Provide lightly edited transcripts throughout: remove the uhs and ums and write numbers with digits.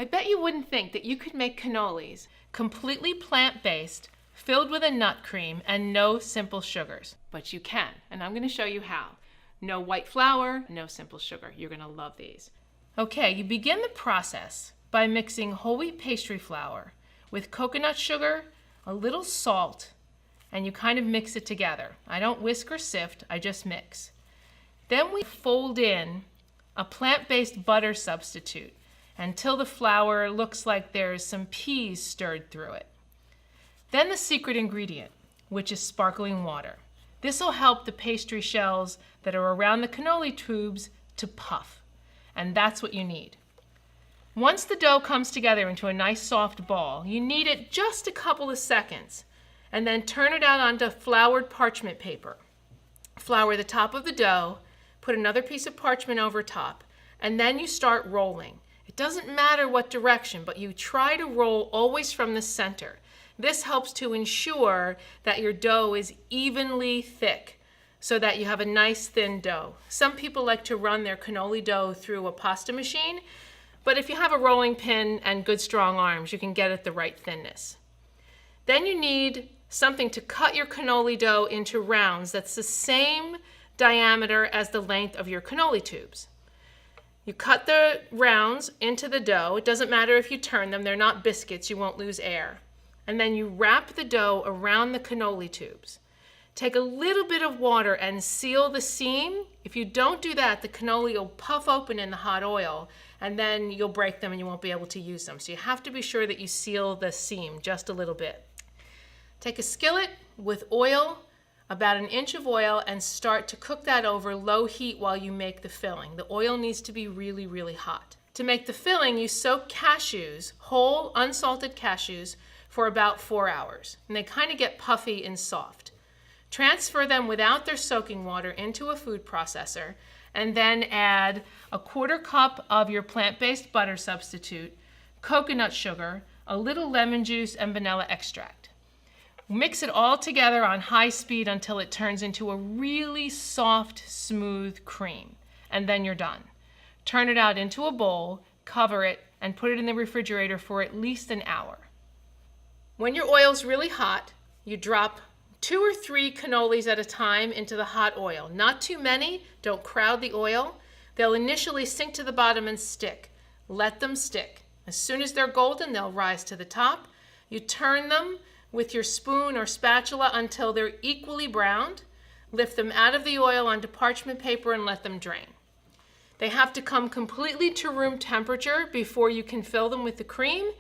I bet you wouldn't think that you could make cannolis completely plant-based, filled with a nut cream and no simple sugars. But you can, and I'm going to show you how. No white flour, no simple sugar. You're going to love these. Okay, you begin the process by mixing whole wheat pastry flour with coconut sugar, a little salt, and you kind of mix it together. I don't whisk or sift, I just mix. Then we fold in a plant-based butter substitute until the flour looks like there's some peas stirred through it. Then the secret ingredient, which is sparkling water. This will help the pastry shells that are around the cannoli tubes to puff, and that's what you need. Once the dough comes together into a nice soft ball, you knead it just a couple of seconds, and then turn it out onto floured parchment paper. Flour the top of the dough, put another piece of parchment over top, and then you start rolling. It doesn't matter what direction, but you try to roll always from the center. This helps to ensure that your dough is evenly thick so that you have a nice thin dough. Some people like to run their cannoli dough through a pasta machine, but if you have a rolling pin and good strong arms, you can get it the right thinness. Then you need something to cut your cannoli dough into rounds that's the same diameter as the length of your cannoli tubes. You cut the rounds into the dough. It doesn't matter if you turn them, they're not biscuits, you won't lose air. And then you wrap the dough around the cannoli tubes. Take a little bit of water and seal the seam. If you don't do that, the cannoli will puff open in the hot oil, and then you'll break them and you won't be able to use them. So you have to be sure that you seal the seam just a little bit. Take a skillet with oil, about an inch of oil, and start to cook that over low heat while you make the filling. The oil needs to be really, really hot. To make the filling, you soak cashews, whole unsalted cashews, for about 4 hours. And they kind of get puffy and soft. Transfer them without their soaking water into a food processor, and then add a 1/4 cup of your plant-based butter substitute, coconut sugar, a little lemon juice, and vanilla extract. Mix it all together on high speed until it turns into a really soft, smooth cream, and then you're done. Turn it out into a bowl, cover it, and put it in the refrigerator for at least an hour. When your oil's really hot, you drop 2 or 3 cannolis at a time into the hot oil. Not too many, don't crowd the oil. They'll initially sink to the bottom and stick. Let them stick. As soon as they're golden, they'll rise to the top. You turn them with your spoon or spatula until they're equally browned. Lift them out of the oil onto parchment paper and let them drain. They have to come completely to room temperature before you can fill them with the cream,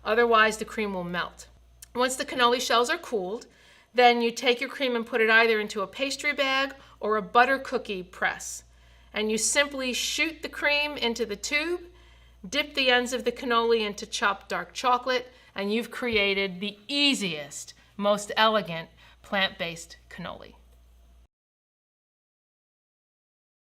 otherwise the cream will melt. Once the cannoli shells are cooled, then you take your cream and put it either into a pastry bag or a butter cookie press. And you simply shoot the cream into the tube, dip the ends of the cannoli into chopped dark chocolate, and you've created the easiest, most elegant plant-based cannoli.